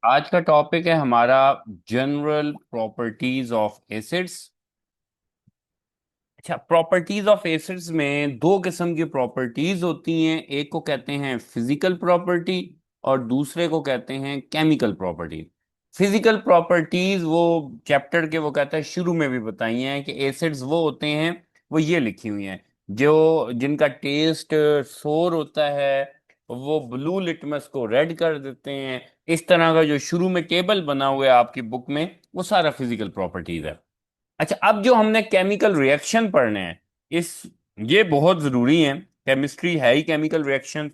आज का टॉपिक है हमारा जनरल प्रॉपर्टीज ऑफ एसिड्स। अच्छा, प्रॉपर्टीज ऑफ एसिड्स में दो किस्म की प्रॉपर्टीज होती हैं। एक को कहते हैं फिजिकल प्रॉपर्टी और दूसरे को कहते हैं केमिकल प्रॉपर्टी। फिजिकल प्रॉपर्टीज वो चैप्टर के वो कहता है शुरू में भी बताई हैं कि एसिड्स वो होते हैं, वो ये लिखी हुई हैं जो जिनका टेस्ट सोर होता है, वो ब्लू लिटमस को रेड कर देते हैं। इस तरह का जो शुरू में टेबल बना हुआ है आपकी बुक में, वो सारा फिजिकल प्रॉपर्टीज है। अच्छा, अब जो हमने केमिकल रिएक्शन पढ़ने हैं, इस ये बहुत जरूरी है। केमिस्ट्री है ही केमिकल रिएक्शन।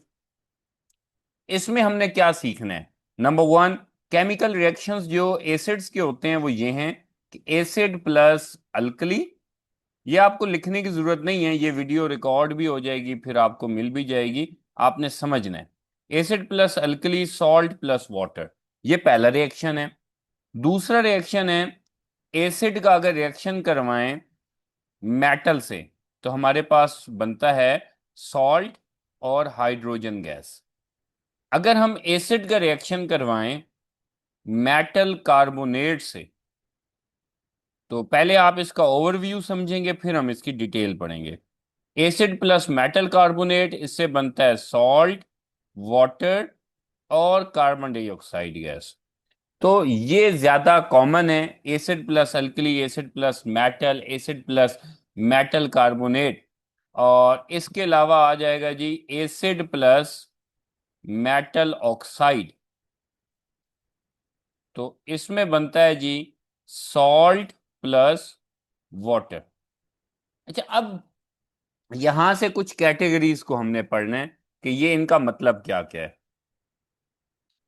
इसमें हमने क्या सीखना है? नंबर वन, केमिकल रिएक्शंस जो एसिड्स के होते हैं वो ये हैं कि एसिड प्लस अल्कली। ये आपको लिखने की जरूरत नहीं है, ये वीडियो रिकॉर्ड भी हो जाएगी, फिर आपको मिल भी जाएगी। आपने समझना है acid plus alkali, salt plus water. ये पहला रिएक्शन है। दूसरा रिएक्शन है एसिड का अगर रिएक्शन करवाएं मेटल से तो हमारे पास बनता है सॉल्ट और हाइड्रोजन गैस। अगर हम एसिड का रिएक्शन करवाएं मेटल कार्बोनेट से, तो पहले आप इसका ओवरव्यू समझेंगे, फिर हम इसकी डिटेल पढ़ेंगे। एसिड प्लस मेटल कार्बोनेट, इससे बनता है सॉल्ट, वाटर और कार्बन डाइऑक्साइड गैस। तो ये ज्यादा कॉमन है, acid plus alkali, acid plus metal, acid plus metal carbonate. और इसके अलावा आ जाएगा जी एसिड प्लस मेटल ऑक्साइड। तो इसमें बनता है जी सॉल्ट प्लस वाटर। अच्छा, अब यहां से कुछ कैटेगरीज को हमने पढ़ना है कि ये इनका मतलब क्या क्या है।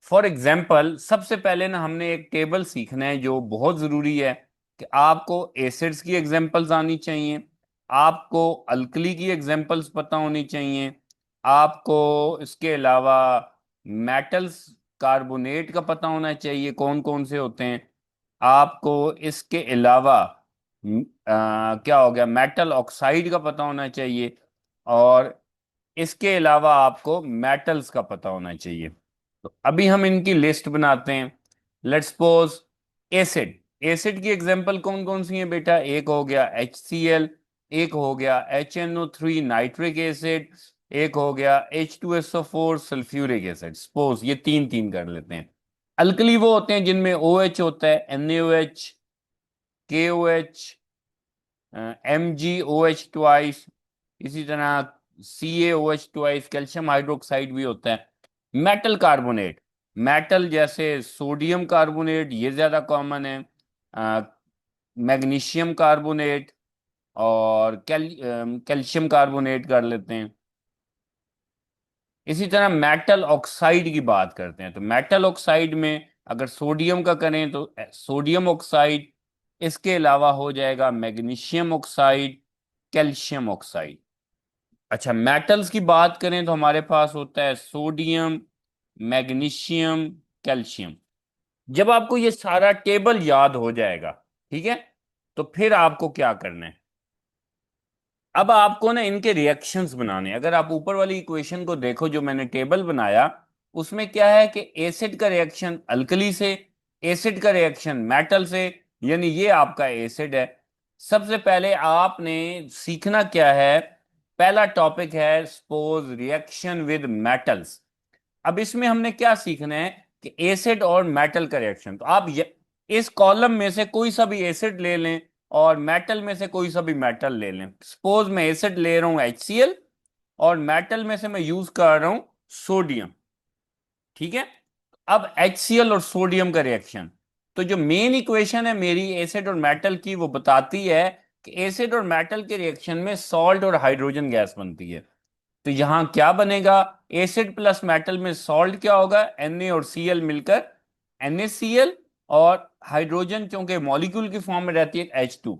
फॉर एग्जाम्पल, सबसे पहले ना हमने एक टेबल सीखना है जो बहुत जरूरी है कि आपको एसिड्स की एग्जांपल्स आनी चाहिए, आपको अल्कली की एग्जांपल्स पता होनी चाहिए, आपको इसके अलावा मेटल्स कार्बोनेट का पता होना चाहिए कौन कौन से होते हैं, आपको इसके अलावा क्या हो गया मेटल ऑक्साइड का पता होना चाहिए, और इसके अलावा आपको मेटल्स का पता होना चाहिए। तो अभी हम इनकी लिस्ट बनाते हैं। Let's suppose acid. एसिड की एग्जांपल कौन कौन सी है बेटा? एक हो गया HCl, एक हो गया HNO3 नाइट्रिक एसिड, एक हो गया H2SO4 सल्फ्यूरिक एसिड। सपोज ये तीन तीन कर लेते हैं। अल्कली वो होते हैं जिनमें OH होता है, NaOH, KOH, MgOH ट्वाइस, इसी तरह CaOH ट्वाइस, कैल्शियम हाइड्रोक्साइड भी होता है। मेटल कार्बोनेट, मेटल जैसे सोडियम कार्बोनेट, ये ज्यादा कॉमन है। मैग्नीशियम कार्बोनेट और कैल्शियम कार्बोनेट कर लेते हैं। इसी तरह मेटल ऑक्साइड की बात करते हैं, तो मेटल ऑक्साइड में अगर सोडियम का करें तो सोडियम ऑक्साइड, इसके अलावा हो जाएगा मैग्नीशियम ऑक्साइड, कैल्शियम ऑक्साइड। अच्छा, मेटल्स की बात करें तो हमारे पास होता है सोडियम, मैग्नीशियम, कैल्शियम। जब आपको ये सारा टेबल याद हो जाएगा, ठीक है, तो फिर आपको क्या करना है? अब आपको ना इनके रिएक्शंस बनाने हैं। अगर आप ऊपर वाली इक्वेशन को देखो जो मैंने टेबल बनाया, उसमें क्या है कि एसिड का रिएक्शन अल्कली से, एसिड का रिएक्शन मेटल से, यानी ये आपका एसिड है। सबसे पहले आपने सीखना क्या है? पहला टॉपिक है सपोज रिएक्शन विद मेटल्स। अब इसमें हमने क्या सीखना है कि एसिड और मेटल का रिएक्शन। तो आप इस कॉलम में से कोई सा भी एसिड ले लें और मेटल में से कोई सा भी मेटल ले लें। सपोज मैं एसिड ले रहा हूं HCl और मेटल में से मैं यूज कर रहा हूं सोडियम, ठीक है। अब HCl और सोडियम का रिएक्शन, तो जो मेन इक्वेशन है मेरी एसिड और मेटल की, वो बताती है कि एसिड और मेटल के रिएक्शन में सॉल्ट और हाइड्रोजन गैस बनती है। तो यहां क्या बनेगा? एसिड प्लस मेटल में सॉल्ट क्या होगा? Na और Cl मिलकर NaCl, और हाइड्रोजन क्योंकि मॉलिक्यूल की फॉर्म में रहती है H2।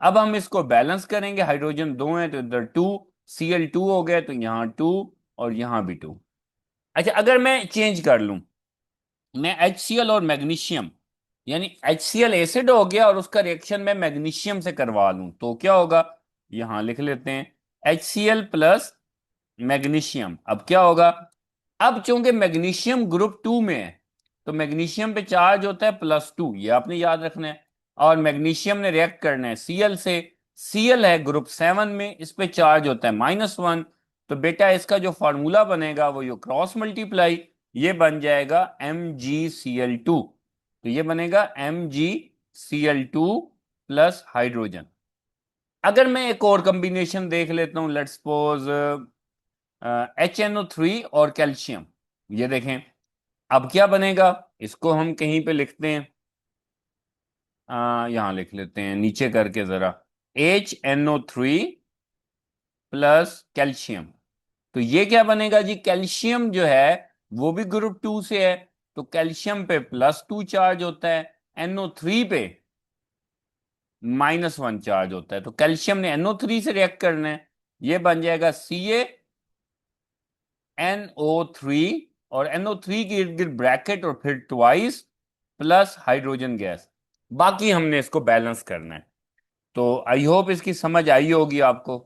अब हम इसको बैलेंस करेंगे, हाइड्रोजन दो है तो इधर टू, Cl2 हो गया तो यहां टू और यहां भी टू। अच्छा, अगर मैं चेंज कर लूं, मैं HCl और मैग्नीशियम, यानी HCl एसिड हो गया और उसका रिएक्शन मैं मैग्नीशियम से करवा लूं, तो क्या होगा? यहां लिख लेते हैं HCl प्लस मैग्नीशियम। अब क्या होगा? अब चूंकि मैग्नीशियम ग्रुप 2 में है, तो मैग्नीशियम पे चार्ज होता है +2, ये आपने याद रखना है। और मैग्नीशियम ने रिएक्ट करना है Cl से, Cl है ग्रुप 7 में, इस पे चार्ज होता है -1। तो बेटा इसका जो फार्मूला बनेगा वो यो क्रॉस मल्टीप्लाई, ये बन जाएगा MgCl2। तो ये बनेगा MgCl2 प्लस हाइड्रोजन। अगर मैं एक और कॉम्बिनेशन देख लेता हूं, लेट्स सपोज HNO3 और कैल्शियम, ये देखें अब क्या बनेगा। इसको हम कहीं पे लिखते हैं, यहां लिख लेते हैं नीचे करके जरा, HNO3 प्लस कैल्शियम। तो ये क्या बनेगा जी, कैल्शियम जो है वो भी ग्रुप 2 से है, तो कैल्शियम पे +2 चार्ज होता है, NO3 पे -1 चार्ज होता है। तो कैल्शियम ने NO3 से रिएक्ट करना है, ये बन जाएगा CaNO3, और NO3 के इर्द गिर्द ब्रैकेट और फिर ट्वाइस प्लस हाइड्रोजन गैस। बाकी हमने इसको बैलेंस करना है। तो आई होप इसकी समझ आई होगी आपको।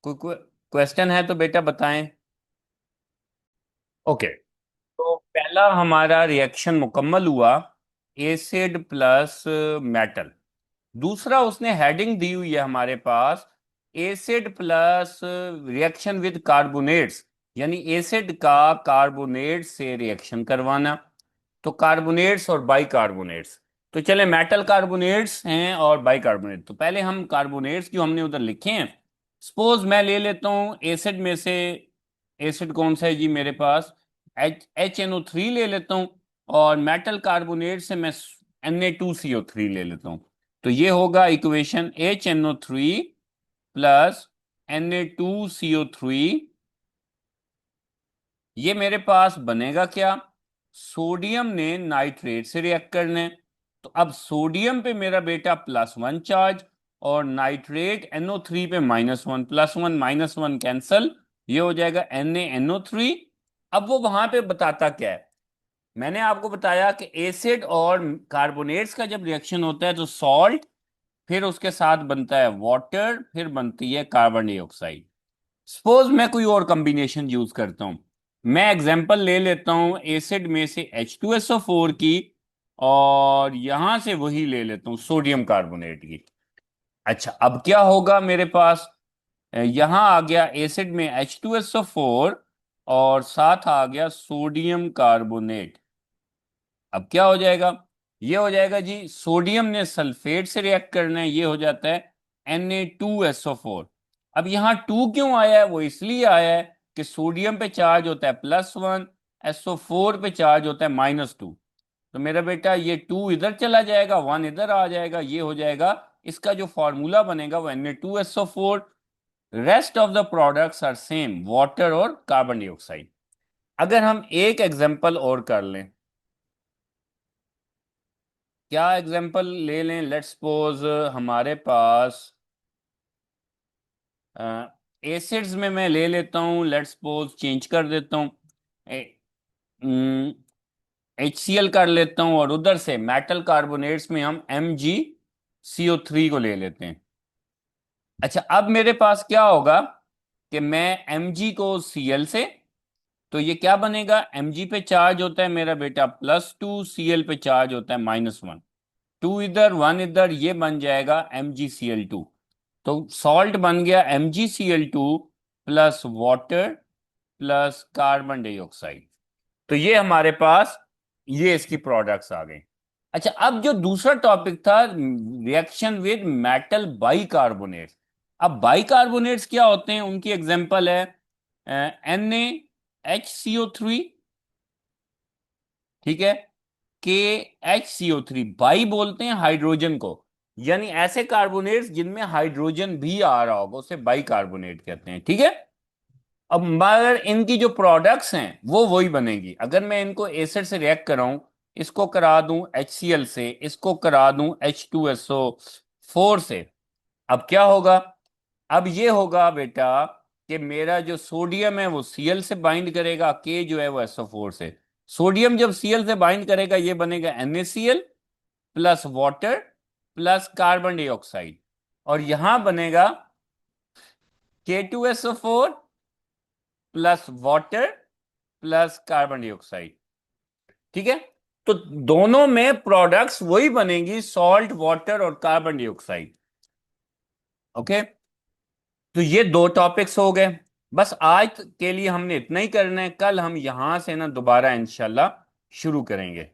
कोई क्वेश्चन है तो बेटा बताएं। ओके, तो पहला हमारा रिएक्शन मुकम्मल हुआ, एसिड प्लस मेटल। दूसरा उसने हेडिंग दी हुई है हमारे पास, acid plus reaction with carbonates, यानी एसिड का कार्बोनेट से रिएक्शन करवाना। तो कार्बोनेट्स और बाइकार्बोनेट्स, तो चले मेटल कार्बोनेट्स हैं और बाइकार्बोनेट। तो पहले हम कार्बोनेट्स जो हमने उधर लिखे हैं, सपोज मैं ले लेता हूं एसिड में से, एसिड कौन सा है जी मेरे पास, HNO3 ले लेता हूं, और मेटल कार्बोनेट से मैं Na2CO3 ले लेता हूं। तो ये होगा इक्वेशन HNO3 प्लस Na2CO3। ये मेरे पास बनेगा क्या, सोडियम ने नाइट्रेट से रिएक्ट करना है। तो अब सोडियम पे मेरा बेटा +1 चार्ज, और नाइट्रेट NO3 पे -1, +1 - 1 कैंसल, ये हो जाएगा NaNO3। अब वो वहां पे बताता क्या है, मैंने आपको बताया कि एसिड और कार्बोनेट्स का जब रिएक्शन होता है तो सॉल्ट, फिर उसके साथ बनता है वाटर, फिर बनती है कार्बन डाइऑक्साइड। सपोज मैं कोई और कॉम्बिनेशन यूज करता हूं, मैं एग्जांपल ले लेता हूं एसिड में से H2SO4 की, और यहां से वही ले लेता हूं सोडियम कार्बोनेट की। अच्छा, अब क्या होगा मेरे पास, यहां आ गया एसिड में H2SO4 और साथ आ गया सोडियम कार्बोनेट। अब क्या हो जाएगा, ये हो जाएगा जी, सोडियम ने सल्फेट से रिएक्ट करना है, ये हो जाता है Na2SO4। अब यहाँ 2 क्यों आया है, वो इसलिए आया है कि सोडियम पे चार्ज होता है +1, SO4 पे चार्ज होता है -2। तो मेरा बेटा ये 2 इधर चला जाएगा, 1 इधर आ जाएगा, ये हो जाएगा, इसका जो फॉर्मूला बनेगा वो Na2SO4। Rest of the products are same, water और कार्बन डाइऑक्साइड। अगर हम एक एग्जांपल और कर लें, क्या एग्जांपल ले लें, लेट्स सपोज हमारे पास एसिड्स में मैं ले लेता हूं, लेट्स सपोज चेंज कर देता हूं, HCl कर लेता हूं, और उधर से मेटल कार्बोनेट्स में हम MgCO3 को ले लेते हैं। अच्छा, अब मेरे पास क्या होगा कि मैं Mg को Cl से, तो ये क्या बनेगा, Mg पे चार्ज होता है मेरा बेटा +2, Cl पे चार्ज होता है -1, 2 इधर 1 इधर, ये बन जाएगा MgCl2। तो सॉल्ट बन गया MgCl2 plus water plus carbon dioxide. तो ये हमारे पास, ये इसकी प्रोडक्ट्स आ गए। अच्छा, अब जो दूसरा टॉपिक था, रिएक्शन विद मेटल बाइकार्बोनेट्स। अब बाइकार्बोनेट्स क्या होते हैं, उनकी एग्जांपल है NaHCO3, ठीक है, KHCO3। बाई बोलते हैं हाइड्रोजन को, यानी ऐसे कार्बोनेट्स जिनमें हाइड्रोजन भी आ रहा होगा उसे बाई कार्बोनेट कहते हैं, ठीक है। अब मगर इनकी जो प्रोडक्ट्स हैं वो वही बनेगी। अगर मैं इनको एसिड से रिएक्ट कराऊं, इसको करा दूं HCl से, इसको करा दूं H2SO4 से, अब क्या होगा, अब ये होगा बेटा कि मेरा जो सोडियम है वो Cl से बाइंड करेगा, K जो है वो SO4 से। सोडियम जब Cl से बाइंड करेगा ये बनेगा NaCl plus water plus carbon dioxide, और यहां बनेगा K2SO4 plus water plus carbon dioxide, ठीक है। तो दोनों में प्रोडक्ट्स वही बनेगी, सॉल्ट वाटर और कार्बन डाइऑक्साइड। ओके, तो ये दो टॉपिक्स हो गए। बस आज के लिए हमने इतना ही करना है, कल हम यहां से ना दोबारा इंशाल्लाह शुरू करेंगे।